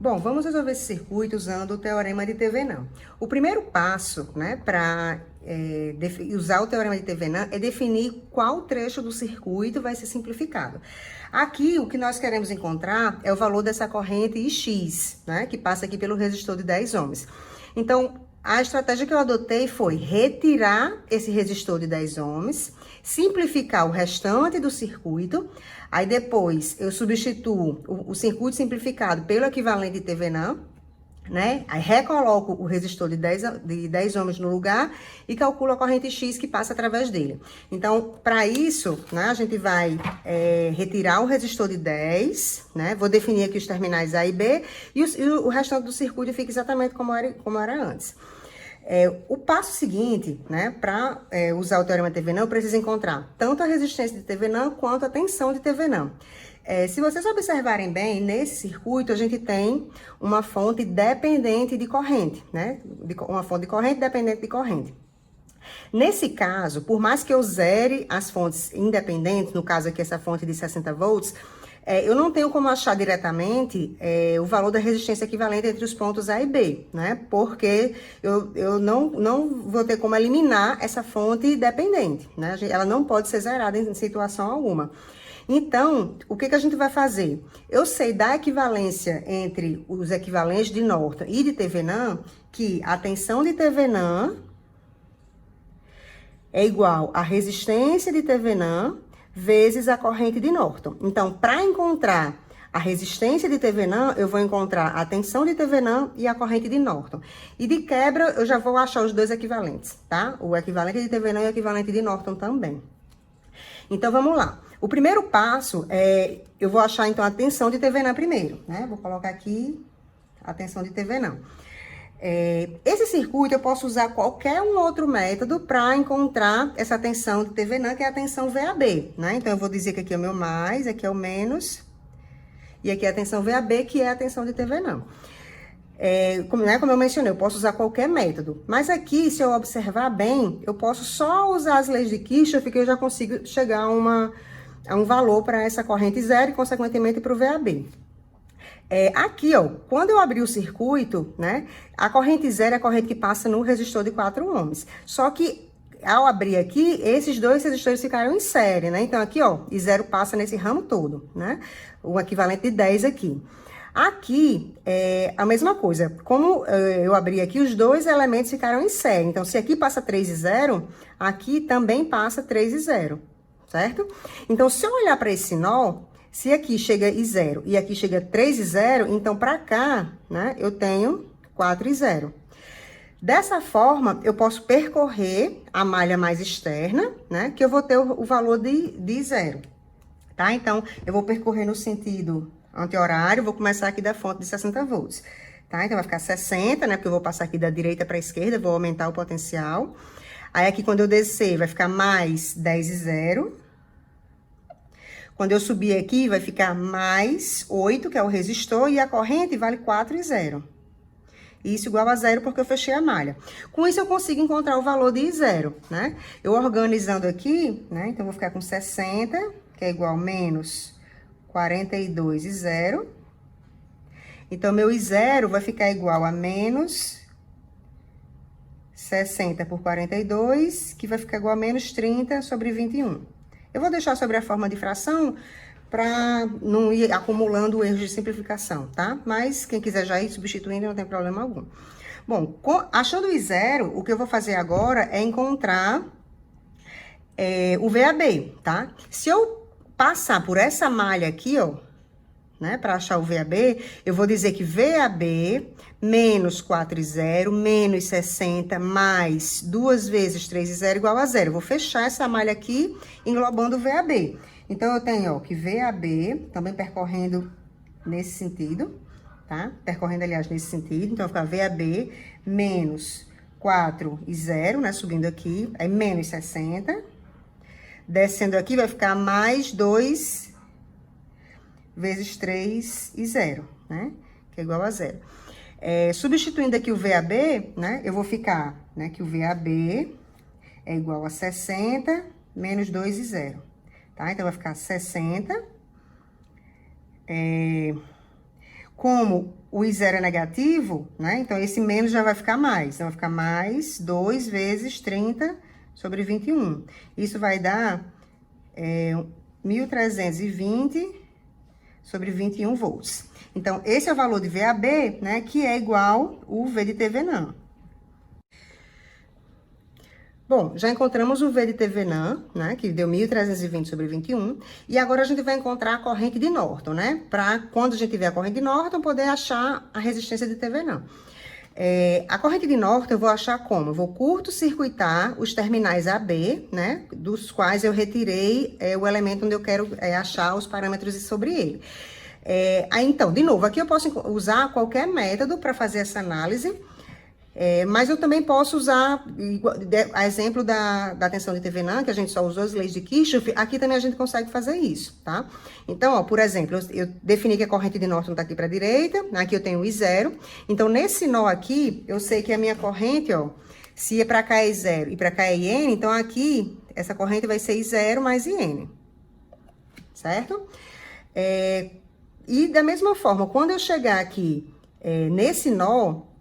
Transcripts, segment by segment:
Bom, vamos resolver esse circuito usando o teorema de Thevenin. O primeiro passo, né, para usar o teorema de Thevenin é definir qual trecho do circuito vai ser simplificado. Aqui, o que nós queremos encontrar é o valor dessa corrente X, né, que passa aqui pelo resistor de 10 ohms. Então, a estratégia que eu adotei foi retirar esse resistor de 10 ohms, simplificar o restante do circuito, aí depois eu substituo o circuito simplificado pelo equivalente de Thevenin, né? Aí recoloco o resistor de 10 ohms no lugar e calculo a corrente X que passa através dele. Então, para isso, né, a gente vai retirar o resistor de 10, né? Vou definir aqui os terminais A e B e o restante do circuito fica exatamente como era antes. O passo seguinte, né, para usar o teorema de Thevenin, eu preciso encontrar tanto a resistência de Thevenin quanto a tensão de Thevenin. Se vocês observarem bem, nesse circuito a gente tem uma fonte dependente de corrente, né? Uma fonte de corrente dependente de corrente. Nesse caso, por mais que eu zere as fontes independentes, no caso aqui essa fonte de 60 volts, eu não tenho como achar diretamente o valor da resistência equivalente entre os pontos A e B, né? Porque eu não vou ter como eliminar essa fonte dependente, né? Ela não pode ser zerada em situação alguma. Então, o que a gente vai fazer? Eu sei da equivalência entre os equivalentes de Norton e de Thevenin, que a tensão de Thevenin é igual à resistência de Thevenin vezes a corrente de Norton. Então, para encontrar a resistência de Thevenin, eu vou encontrar a tensão de Thevenin e a corrente de Norton. E de quebra, eu já vou achar os dois equivalentes, tá? O equivalente de Thevenin e o equivalente de Norton também. Então, vamos lá. O primeiro passo eu vou achar, então, a tensão de Thevenin primeiro, né? Vou colocar aqui a tensão de Thevenin. Esse circuito eu posso usar qualquer um outro método para encontrar essa tensão de Thevenin, que é a tensão VAB, né? Então, eu vou dizer que aqui é o meu mais, aqui é o menos, e aqui é a tensão VAB, que é a tensão de Thevenin. Como eu mencionei, eu posso usar qualquer método. Mas aqui, se eu observar bem, eu posso só usar as leis de Kirchhoff, que eu já consigo chegar a um valor para essa corrente zero e, consequentemente, para o VAB. Aqui, ó, quando eu abri o circuito, né, a corrente zero é a corrente que passa no resistor de 4 ohms. Só que, ao abrir aqui, esses dois resistores ficaram em série, né? Então, aqui, ó, e zero passa nesse ramo todo, né? O equivalente de 10 aqui. Aqui, a mesma coisa. Como eu abri aqui, os dois elementos ficaram em série. Então, se aqui passa 3 e 0, aqui também passa 3 e 0, certo? Então, se eu olhar para esse nó, se aqui chega e 0 e aqui chega 3 e 0, então, para cá, né, eu tenho 4 e 0. Dessa forma, eu posso percorrer a malha mais externa, né, que eu vou ter o valor de 0, tá? Então, eu vou percorrer no sentido anti-horário, vou começar aqui da fonte de 60 volts, tá? Então, vai ficar 60, né, porque eu vou passar aqui da direita para a esquerda, vou aumentar o potencial. Aí, aqui, quando eu descer, vai ficar mais 10 e 0. Quando eu subir aqui, vai ficar mais 8, que é o resistor, e a corrente vale 4 e 0. Isso igual a 0 porque eu fechei a malha. Com isso, eu consigo encontrar o valor de 0, né? Eu organizando aqui, né? Então, eu vou ficar com 60, que é igual a menos 42 e 0. Então, meu I0 vai ficar igual a menos 60 por 42, que vai ficar igual a menos 30 sobre 21. Eu vou deixar sobre a forma de fração para não ir acumulando erros de simplificação, tá? Mas quem quiser já ir substituindo, não tem problema algum. Bom, achando o I0, o que eu vou fazer agora é encontrar o VAB, tá? Se eu passar por essa malha aqui, ó, né, para achar o VAB, eu vou dizer que VAB menos 4 e 0, menos 60, mais 2 vezes 3 e 0 igual a 0. Eu vou fechar essa malha aqui, englobando o VAB. Então, eu tenho, ó, que VAB, também percorrendo nesse sentido, tá? Percorrendo, aliás, nesse sentido. Então, vai ficar VAB menos 4 e 0, né, subindo aqui, aí menos 60. Descendo aqui, vai ficar mais 2 vezes 3 e 0, né? Que é igual a 0. Substituindo aqui o VAB, né? Eu vou ficar, né? Que o VAB é igual a 60 menos 2 e 0, tá? Então, vai ficar 60. Como o I0 é negativo, né? Então, esse menos já vai ficar mais. Então, vai ficar mais 2 vezes 30 sobre 21. Isso vai dar 1.320 sobre 21 volts. Então, esse é o valor de VAB, né? Que é igual o V de Thevenin. Bom, já encontramos o V de Thevenin, né, que deu 1.320 sobre 21, e agora a gente vai encontrar a corrente de Norton, né, para quando a gente tiver a corrente de Norton, poder achar a resistência de Thevenin. A corrente de Norton eu vou achar como? Eu vou curto-circuitar os terminais AB, né, dos quais eu retirei o elemento onde eu quero achar os parâmetros sobre ele. Então, de novo, aqui eu posso usar qualquer método para fazer essa análise, mas eu também posso usar, a exemplo da tensão de Thevenin, que a gente só usou as leis de Kirchhoff, aqui também a gente consegue fazer isso, tá? Então, ó, por exemplo, eu defini que a corrente de Norton tá aqui para a direita, aqui eu tenho o I0, então nesse nó aqui, eu sei que a minha corrente, ó, se é para cá é I0 e para cá é IN, então aqui, essa corrente vai ser I0 mais IN, certo? E da mesma forma, quando eu chegar aqui nesse nó,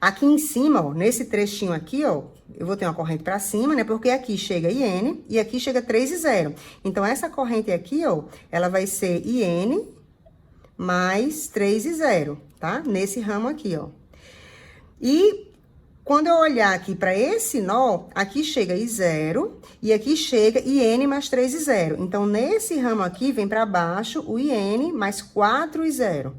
aqui em cima, ó, nesse trechinho aqui, ó, eu vou ter uma corrente para cima, né? Porque aqui chega IN e aqui chega 3 e 0. Então, essa corrente aqui, ó, ela vai ser IN mais 3 e 0, tá? Nesse ramo aqui, ó. E quando eu olhar aqui para esse nó, aqui chega I0 e aqui chega IN mais 3 e 0. Então, nesse ramo aqui, vem para baixo o IN mais 4 e 0.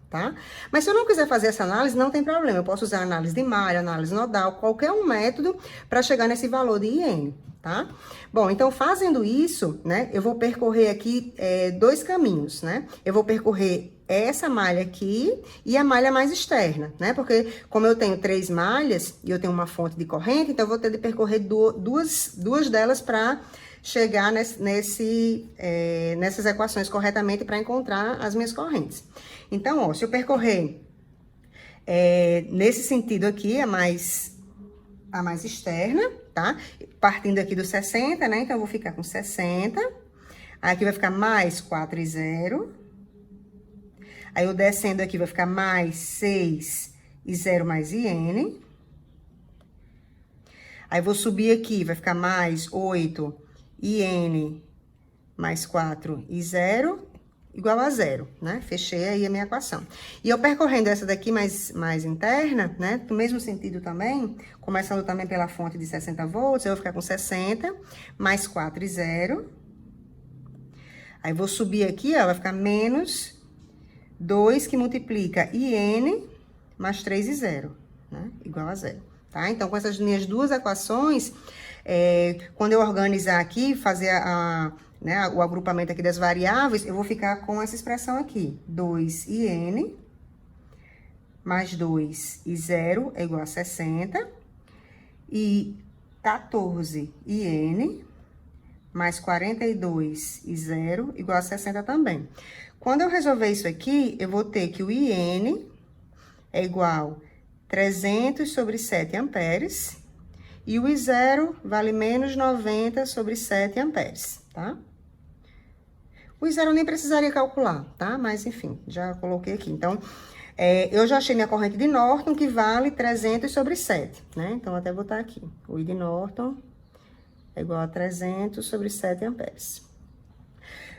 Tá? Mas se eu não quiser fazer essa análise, não tem problema. Eu posso usar análise de malha, análise nodal, qualquer um método para chegar nesse valor de IN, tá? Bom, então fazendo isso, né, eu vou percorrer aqui 2 caminhos, né? Eu vou percorrer essa malha aqui e a malha mais externa, né? Porque como eu tenho 3 malhas e eu tenho uma fonte de corrente, então eu vou ter de percorrer duas delas para chegar nessas equações corretamente para encontrar as minhas correntes. Então, ó, se eu percorrer nesse sentido aqui, a mais externa, tá? Partindo aqui do 60, né? Então, eu vou ficar com 60. Aqui vai ficar mais 4 e 0. Aí, eu descendo aqui, vai ficar mais 6 e 0 mais IN. Aí, vou subir aqui, vai ficar mais 8 IN mais 4 e 0 igual a 0, né? Fechei aí a minha equação. E eu percorrendo essa daqui mais interna, né? No mesmo sentido também, começando também pela fonte de 60 volts, eu vou ficar com 60 mais 4 e 0. Aí, vou subir aqui, ó, vai ficar menos 2 que multiplica IN mais 3 e 0, né? Igual a 0, tá? Então, com essas minhas duas equações, quando eu organizar aqui, fazer o agrupamento aqui das variáveis, eu vou ficar com essa expressão aqui. 2IN mais 2 e 0 é igual a 60. E 14IN mais 42 e 0 igual a 60 também. Quando eu resolver isso aqui, eu vou ter que o IN é igual a 300 sobre 7 amperes. E o I0 vale menos 90 sobre 7 amperes, tá? O I0 eu nem precisaria calcular, tá? Mas, enfim, já coloquei aqui. Então, eu já achei minha corrente de Norton, que vale 300 sobre 7, né? Então, vou até botar aqui. O I de Norton é igual a 300 sobre 7 amperes.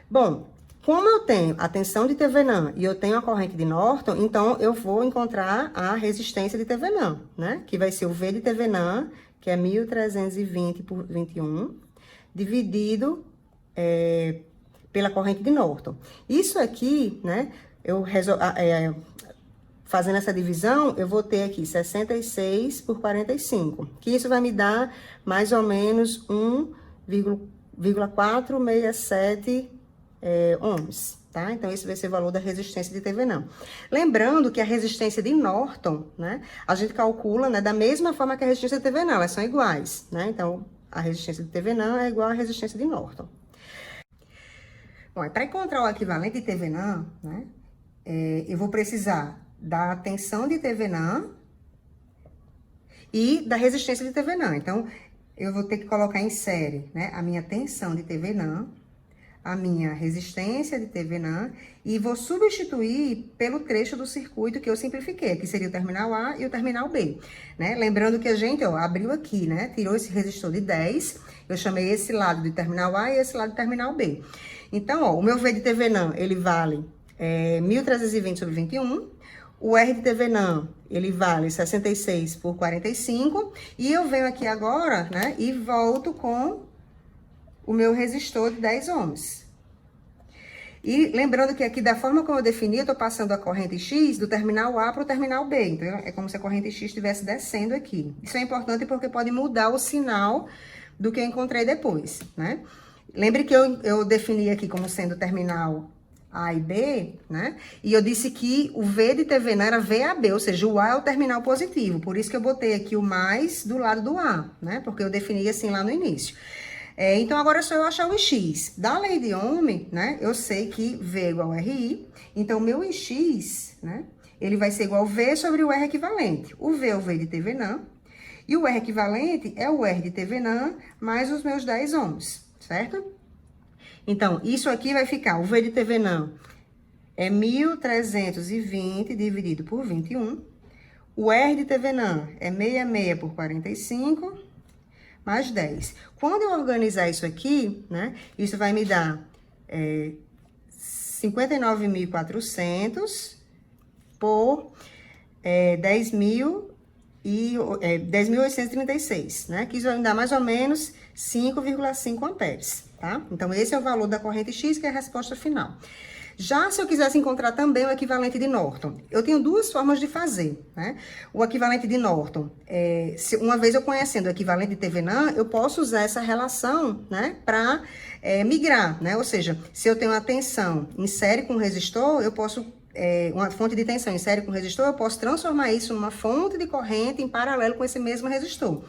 Bom, como eu tenho a tensão de Thevenin e eu tenho a corrente de Norton, então, eu vou encontrar a resistência de Thevenin, né? Que vai ser o V de Thevenin, que é 1.320 por 21, dividido pela corrente de Norton. Isso aqui, né, fazendo essa divisão, eu vou ter aqui 66 por 45, que isso vai me dar mais ou menos 1,467 ohms, tá? Então, esse vai ser o valor da resistência de Thevenin. Lembrando que a resistência de Norton, né, a gente calcula, né, da mesma forma que a resistência de Thevenin, elas são iguais, né? Então, a resistência de Thevenin é igual à resistência de Norton. Bom, para encontrar o equivalente de Thevenin, né, eu vou precisar da tensão de Thevenin e da resistência de Thevenin. Então, eu vou ter que colocar em série, né, a minha tensão de Thevenin, a minha resistência de Thevenin e vou substituir pelo trecho do circuito que eu simplifiquei, que seria o terminal A e o terminal B, né? Lembrando que a gente, ó, abriu aqui, né? Tirou esse resistor de 10, eu chamei esse lado de terminal A e esse lado de terminal B. Então, ó, o meu V de Thevenin, ele vale 1.320 sobre 21, o R de Thevenin, ele vale 66 por 45, e eu venho aqui agora, né, e volto com o meu resistor de 10 ohms. E lembrando que aqui, da forma como eu defini, eu tô passando a corrente X do terminal A para o terminal B. Então, é como se a corrente X estivesse descendo aqui. Isso é importante porque pode mudar o sinal do que eu encontrei depois, né? Lembre que eu defini aqui como sendo terminal A e B, né? E eu disse que o V de Thevenin era VAB, ou seja, o A é o terminal positivo. Por isso que eu botei aqui o mais do lado do A, né? Porque eu defini assim lá no início. Então, agora é só eu achar o X. Da lei de Ohm, né, eu sei que V é igual a RI, então, meu X, né, ele vai ser igual a V sobre o R equivalente. O V é o V de Thevenin, e o R equivalente é o R de Thevenin mais os meus 10 ohms, certo? Então, isso aqui vai ficar, o V de Thevenin é 1.320 dividido por 21, o R de Thevenin é 66 por 45, mais 10. Quando eu organizar isso aqui, né, isso vai me dar 59.400 por 10.836, né, que isso vai me dar mais ou menos 5,5 amperes, tá? Então, esse é o valor da corrente X, que é a resposta final. Já se eu quisesse encontrar também o equivalente de Norton, eu tenho duas formas de fazer, né? O equivalente de Norton, uma vez eu conhecendo o equivalente de Thevenin, eu posso usar essa relação, né, para migrar, né? Ou seja, se eu tenho uma tensão em série com resistor, eu posso uma fonte de tensão em série com resistor, eu posso transformar isso numa fonte de corrente em paralelo com esse mesmo resistor,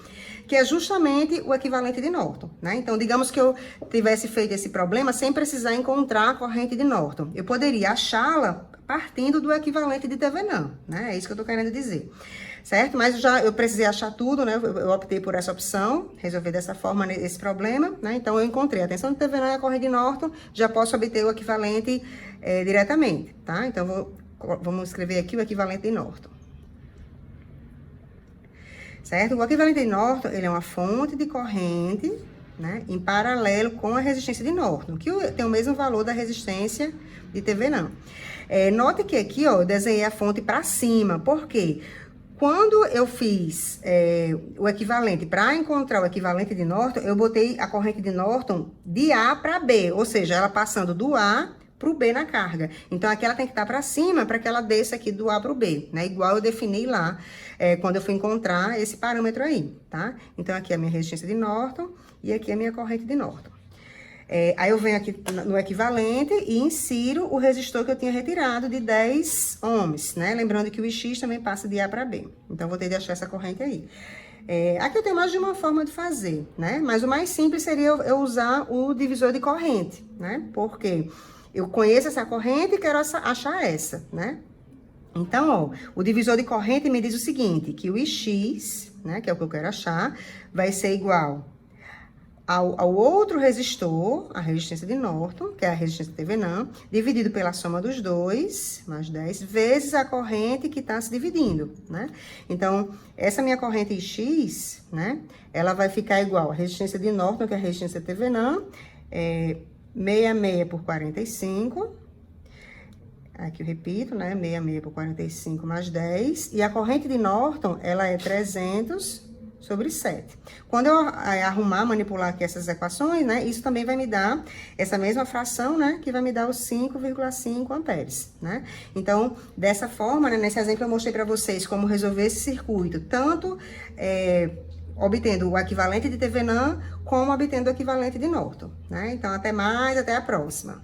que é justamente o equivalente de Norton, né? Então, digamos que eu tivesse feito esse problema sem precisar encontrar a corrente de Norton. Eu poderia achá-la partindo do equivalente de Thevenin, né? É isso que eu tô querendo dizer, certo? Mas eu precisei achar tudo, né? Eu optei por essa opção, resolver dessa forma esse problema, né? Então, eu encontrei a tensão de Thevenin e a corrente de Norton, já posso obter o equivalente diretamente, tá? Então, vamos escrever aqui o equivalente de Norton. Certo? O equivalente de Norton, ele é uma fonte de corrente, né, em paralelo com a resistência de Norton, que tem o mesmo valor da resistência de Thevenin. Note que aqui, ó, eu desenhei a fonte para cima, por quê? Quando eu fiz o equivalente, para encontrar o equivalente de Norton, eu botei a corrente de Norton de A para B, ou seja, ela passando do A para o B na carga. Então, aqui ela tem que estar para cima para que ela desça aqui do A para o B, né? Igual eu defini lá quando eu fui encontrar esse parâmetro aí, tá? Então, aqui é a minha resistência de Norton e aqui é a minha corrente de Norton. Aí eu venho aqui no equivalente e insiro o resistor que eu tinha retirado de 10 ohms, né? Lembrando que o X também passa de A para B. Então, vou ter de achar essa corrente aí. Aqui eu tenho mais de uma forma de fazer, né? Mas o mais simples seria eu usar o divisor de corrente, né? Porque eu conheço essa corrente e quero achar essa, né? Então, ó, o divisor de corrente me diz o seguinte, que o Ix, né, que é o que eu quero achar, vai ser igual ao outro resistor, a resistência de Norton, que é a resistência de Thevenin, dividido pela soma dos dois, mais 10, vezes a corrente que está se dividindo, né? Então, essa minha corrente X, né, ela vai ficar igual a resistência de Norton, que é a resistência de Thevenin, 66 por 45, aqui eu repito, né, 66 por 45 mais 10, e a corrente de Norton, ela é 300 sobre 7. Quando eu manipular aqui essas equações, né, isso também vai me dar essa mesma fração, né, que vai me dar os 5,5 amperes, né? Então, dessa forma, né, nesse exemplo eu mostrei para vocês como resolver esse circuito, tanto obtendo o equivalente de Thevenin, como obtendo o equivalente de Norton, né? Então, até mais, até a próxima.